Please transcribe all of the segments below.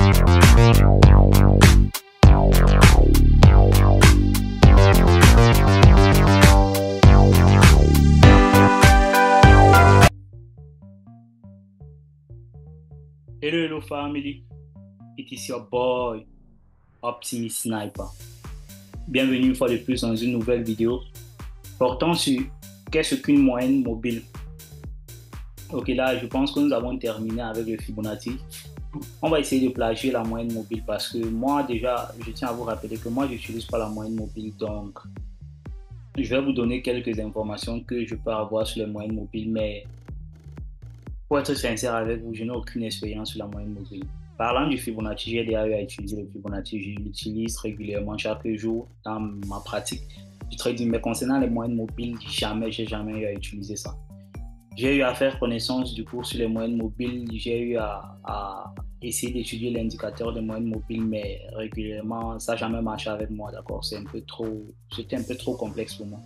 Hello family, it is your boy Optimist Sniper. Bienvenue une fois de plus dans une nouvelle vidéo portant sur qu'est-ce qu'une moyenne mobile. Ok, là je pense que nous avons terminé avec le Fibonacci. On va essayer de plagier la moyenne mobile parce que moi déjà, je tiens à vous rappeler que moi j'utilise pas la moyenne mobile, donc je vais vous donner quelques informations que je peux avoir sur les moyennes mobiles, mais pour être sincère avec vous, je n'ai aucune expérience sur la moyenne mobile. Parlant du Fibonacci, j'ai déjà eu à utiliser le Fibonacci. Je l'utilise régulièrement chaque jour dans ma pratique du trading. Mais concernant les moyennes mobiles, j'ai jamais eu à utiliser ça. J'ai eu à faire connaissance du cours sur les moyennes mobiles. J'ai eu à essayer d'étudier l'indicateur des moyennes mobiles, mais régulièrement, ça n'a jamais marché avec moi, d'accord? C'était un peu trop complexe pour moi.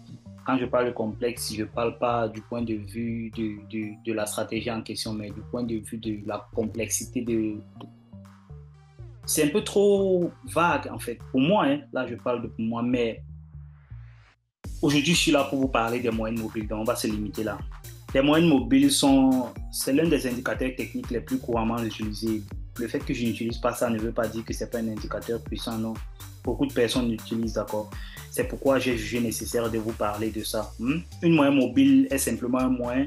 Quand je parle de complexe, je ne parle pas du point de vue de la stratégie en question, mais du point de vue de la complexité C'est un peu trop vague, en fait. Pour moi, hein, là, je parle de pour moi, mais aujourd'hui, je suis là pour vous parler des moyennes mobiles, donc on va se limiter là. Les moyennes mobiles c'est l'un des indicateurs techniques les plus couramment utilisés. Le fait que je n'utilise pas ça ne veut pas dire que ce n'est pas un indicateur puissant, non. Beaucoup de personnes l'utilisent, d'accord. C'est pourquoi j'ai jugé nécessaire de vous parler de ça. Une moyenne mobile est simplement un moyen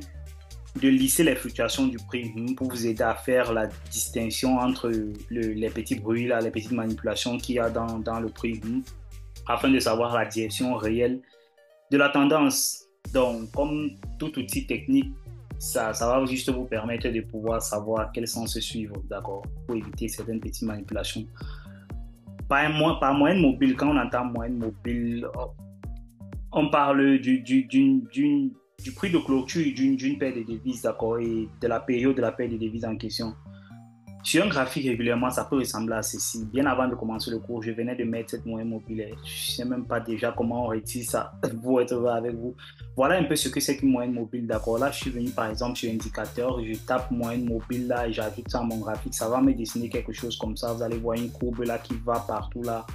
de lisser les fluctuations du prix pour vous aider à faire la distinction entre les petits bruits, les petites manipulations qu'il y a dans le prix, afin de savoir la direction réelle de la tendance. Donc, comme tout outil technique, ça va juste vous permettre de pouvoir savoir quel sens suivre, d'accord, pour éviter certaines petites manipulations. Par moyenne mobile, quand on entend moyenne mobile, on parle du prix de clôture d'une paire de devises, d'accord, et de la période de la paire de devises en question. Sur un graphique régulièrement, ça peut ressembler à ceci. Bien avant de commencer le cours, je venais de mettre cette moyenne mobile. Je ne sais même pas déjà comment on retire ça pour être vrai avec vous. Voilà un peu ce que c'est qu'une moyenne mobile, d'accord. Là, je suis venu par exemple sur indicateur, je tape moyenne mobile là et j'ajoute ça à mon graphique. Ça va me dessiner quelque chose comme ça. Vous allez voir une courbe là qui va partout là.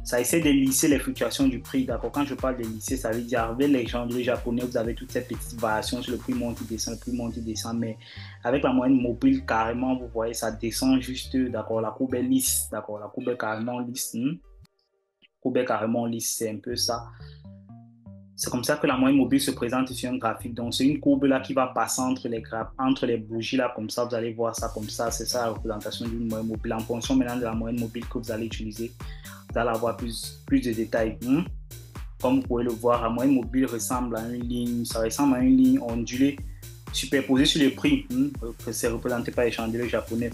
Ça essaie de lisser les fluctuations du prix, d'accord. Quand je parle de lisser, ça veut dire avec les gens japonais, vous avez toutes ces petites variations sur le prix monte, il descend, le prix monte, il descend, mais avec la moyenne mobile, carrément, vous voyez, ça descend juste, d'accord, la courbe est lisse, d'accord, la courbe est carrément lisse, courbe est carrément lisse, c'est un peu ça. C'est comme ça que la moyenne mobile se présente sur un graphique. Donc, c'est une courbe là qui va passer entre les bougies là, comme ça, vous allez voir ça comme ça. C'est ça la représentation d'une moyenne mobile. En fonction maintenant de la moyenne mobile que vous allez utiliser, vous allez avoir plus de détails. Comme vous pouvez le voir, la moyenne mobile ressemble à une ligne, ça ressemble à une ligne ondulée superposée sur le prix. C'est représenté par les chandeliers japonais.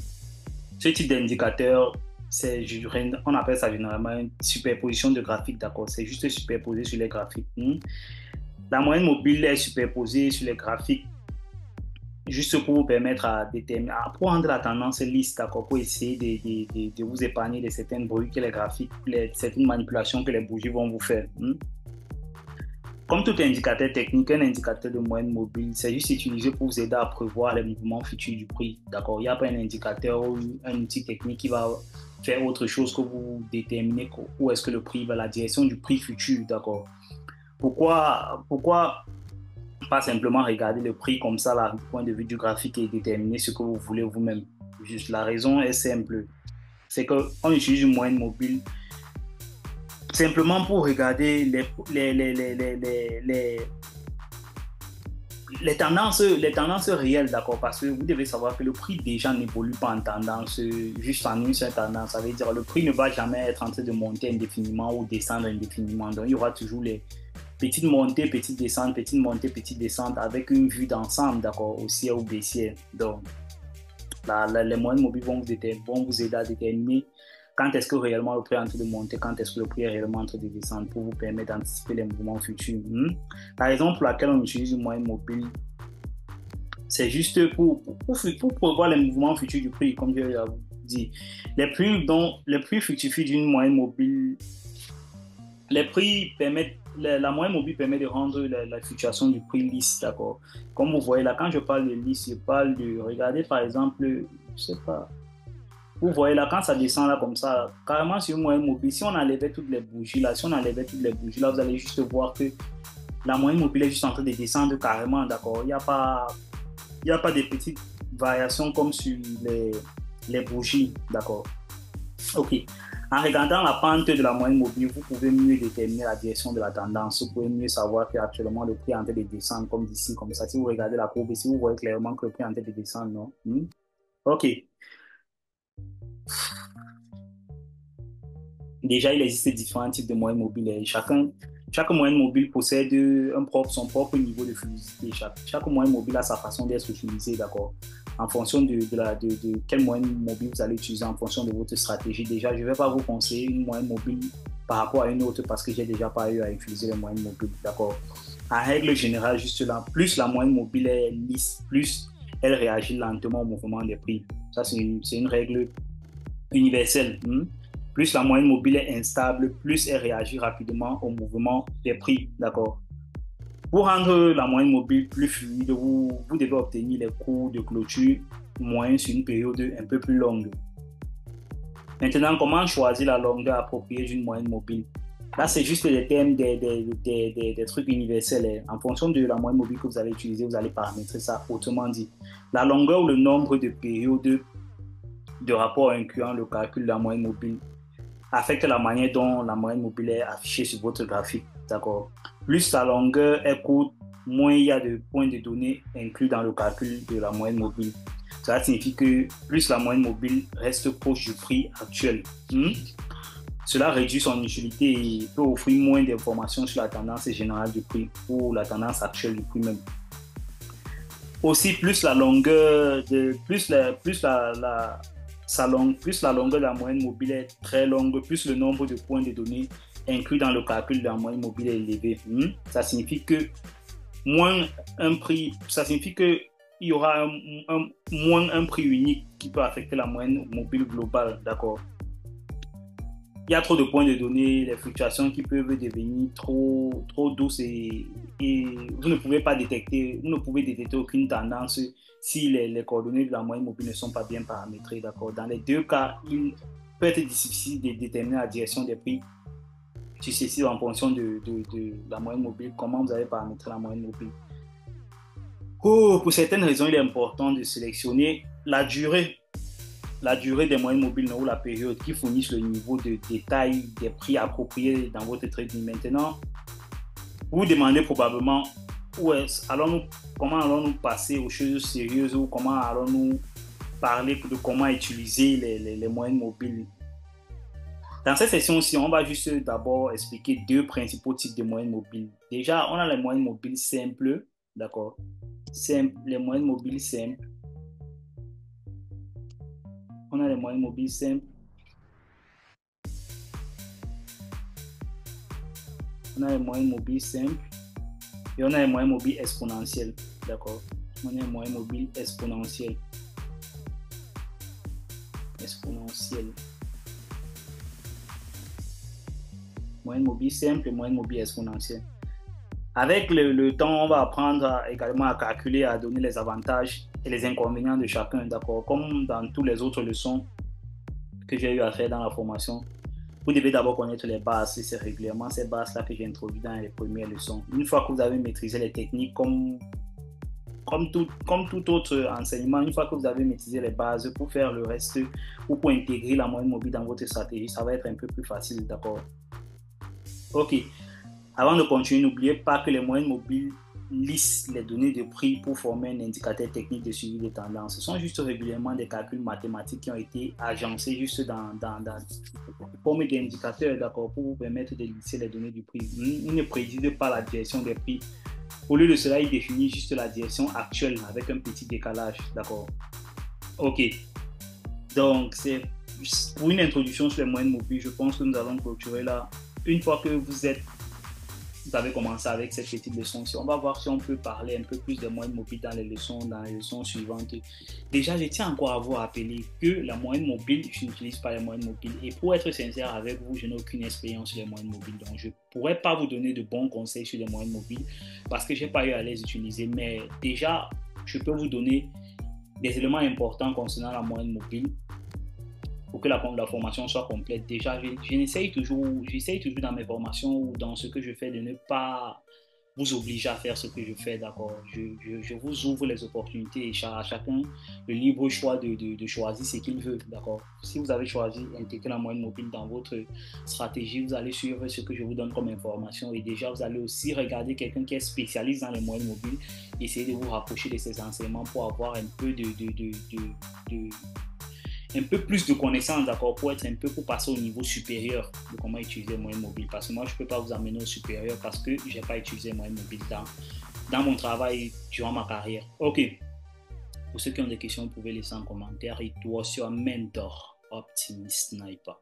Ce type d'indicateur, on appelle ça généralement une superposition de graphiques, d'accord. C'est juste superposé sur les graphiques. La moyenne mobile est superposée sur les graphiques juste pour vous permettre à pour rendre la tendance lisse, d'accord, pour essayer de vous épargner de certains bruits que les graphiques, certaines manipulations que les bougies vont vous faire. Comme tout indicateur technique, un indicateur de moyenne mobile, c'est juste utilisé pour vous aider à prévoir les mouvements futurs du prix, d'accord. Il n'y a pas un indicateur ou un outil technique qui va faire autre chose que vous déterminer où est-ce que le prix va, la direction du prix futur, d'accord. Pourquoi pas simplement regarder le prix comme ça, là, du point de vue du graphique et déterminer ce que vous voulez vous-même? Juste la raison est simple, c'est qu'on utilise une moyenne mobile simplement pour regarder les tendances réelles, d'accord, parce que vous devez savoir que le prix déjà n'évolue pas en tendance, juste en une seule tendance. Ça veut dire que le prix ne va jamais être en train de monter indéfiniment ou descendre indéfiniment. Donc, il y aura toujours les petites montées, petites descentes, petites montées, petites descentes avec une vue d'ensemble, d'accord, haussière ou baissière. Donc, les moyennes mobiles vont vous aider à déterminer quand est-ce que réellement le prix est en train de monter, quand est-ce que le prix est réellement en train de descendre pour vous permettre d'anticiper les mouvements futurs. La raison pour laquelle on utilise une moyenne mobile, c'est juste pour prévoir les mouvements futurs du prix, comme je vous dit. Les prix fructifient d'une moyenne mobile, la moyenne mobile permet de rendre la fluctuation du prix lisse, d'accord. Comme vous voyez là, quand je parle de lisse, je parle de, regardez par exemple, je sais pas, Vous voyez là, quand ça descend là comme ça, carrément sur une moyenne mobile, si on enlevait toutes les bougies là, si on enlevait toutes les bougies là, vous allez juste voir que la moyenne mobile est juste en train de descendre carrément, d'accord? Il n'y a pas de petites variations comme sur les bougies, d'accord? Ok. En regardant la pente de la moyenne mobile, vous pouvez mieux déterminer la direction de la tendance. Vous pouvez mieux savoir qu'actuellement le prix est en train de descendre comme d'ici, comme ça. Si vous regardez la courbe ici, vous voyez clairement que le prix est en train de descendre, non? Ok. Déjà, il existe différents types de moyennes mobiles. Et chaque moyenne mobile possède son propre niveau de fluidité. Chaque moyenne mobile a sa façon d'être utilisée, d'accord? En fonction de quelle moyenne mobile vous allez utiliser, en fonction de votre stratégie. Déjà, je ne vais pas vous conseiller une moyenne mobile par rapport à une autre parce que j'ai déjà pas eu à utiliser les moyennes mobiles, d'accord? En règle générale, juste là, plus la moyenne mobile est lisse, plus elle réagit lentement au mouvement des prix. Ça, c'est une règle universelle. Plus la moyenne mobile est instable, plus elle réagit rapidement au mouvement des prix. D'accord? Pour rendre la moyenne mobile plus fluide, vous devez obtenir les cours de clôture moyens sur une période un peu plus longue. Maintenant, comment choisir la longueur appropriée d'une moyenne mobile? Là, c'est juste des termes, des trucs universels. En fonction de la moyenne mobile que vous allez utiliser, vous allez paramétrer ça. Autrement dit, la longueur ou le nombre de périodes de rapport incluant le calcul de la moyenne mobile affecte la manière dont la moyenne mobile est affichée sur votre graphique. D'accord? Plus la longueur est courte, moins il y a de points de données inclus dans le calcul de la moyenne mobile. Cela signifie que plus la moyenne mobile reste proche du prix actuel. Cela réduit son utilité et peut offrir moins d'informations sur la tendance générale du prix ou la tendance actuelle du prix même. Aussi, plus la longueur de la moyenne mobile est très longue, plus le nombre de points de données inclus dans le calcul de la moyenne mobile est élevé. Ça signifie que il y aura moins un prix unique qui peut affecter la moyenne mobile globale, d'accord? Il y a trop de points de données, les fluctuations qui peuvent devenir trop douces et vous ne pouvez détecter aucune tendance si les coordonnées de la moyenne mobile ne sont pas bien paramétrées, d'accord? Dans les deux cas, il peut être difficile de déterminer la direction des prix successifs en fonction de la moyenne mobile, comment vous allez paramétrer la moyenne mobile. Pour certaines raisons, il est important de sélectionner la durée des moyennes mobiles ou la période qui fournissent le niveau de détail des prix appropriés dans votre trading. Maintenant, vous vous demandez probablement comment allons-nous passer aux choses sérieuses ou comment allons-nous parler de comment utiliser les moyennes mobiles. Dans cette session-ci, on va juste d'abord expliquer deux principaux types de moyennes mobiles. Déjà, on a les moyennes mobiles simples, d'accord? Les moyennes mobiles simples. On a les moyennes mobiles simples. On a les moyennes mobiles simples. Et on a les moyennes mobiles exponentielles. D'accord? On a les moyennes mobiles exponentielles. Moyenne mobile simple et moyenne mobile exponentielle. Avec le temps, on va apprendre également à calculer, à donner les avantages et les inconvénients de chacun, d'accord? Comme dans toutes les autres leçons que j'ai eu à faire dans la formation, vous devez d'abord connaître les bases, et c'est régulièrement ces bases-là que j'ai introduites dans les premières leçons. Une fois que vous avez maîtrisé les techniques, comme tout autre enseignement, une fois que vous avez maîtrisé les bases, pour faire le reste ou pour intégrer la moyenne mobile dans votre stratégie, ça va être un peu plus facile, d'accord? Ok. Avant de continuer, n'oubliez pas que les moyennes mobiles lissent les données de prix pour former un indicateur technique de suivi de tendance. Ce sont juste régulièrement des calculs mathématiques qui ont été agencés juste dans forme d'indicateurs, d'accord, pour vous permettre de lisser les données du prix. Ils ne prédisent pas la direction des prix. Au lieu de cela, ils définissent juste la direction actuelle avec un petit décalage, d'accord. Ok. Donc, c'est pour une introduction sur les moyennes mobiles, je pense que nous allons clôturer là. Une fois que vous avez commencé avec cette petite leçon-ci, on va voir si on peut parler un peu plus des moyennes mobiles dans les leçons suivantes. Déjà, je tiens encore à vous rappeler que la moyenne mobile, je n'utilise pas les moyennes mobiles. Et pour être sincère avec vous, je n'ai aucune expérience sur les moyennes mobiles. Donc, je ne pourrais pas vous donner de bons conseils sur les moyennes mobiles parce que je n'ai pas eu à les utiliser. Mais déjà, je peux vous donner des éléments importants concernant la moyenne mobile. pour que la formation soit complète. Déjà, j'essaye toujours dans mes formations ou dans ce que je fais de ne pas vous obliger à faire ce que je fais, d'accord. Je vous ouvre les opportunités et à chacun le libre choix de choisir ce qu'il veut, d'accord. Si vous avez choisi d'intégrer la moyenne mobile dans votre stratégie, vous allez suivre ce que je vous donne comme information et déjà vous allez aussi regarder quelqu'un qui est spécialiste dans les moyennes mobiles, essayer de vous rapprocher de ses enseignements pour avoir un peu un peu plus de connaissances, d'accord, pour passer au niveau supérieur de comment utiliser le moyen mobile. Parce que moi, je ne peux pas vous amener au supérieur parce que je n'ai pas utilisé le moyen mobile dans mon travail durant ma carrière. Ok. Pour ceux qui ont des questions, vous pouvez laisser en commentaire. It was your mentor, Optimist Sniper.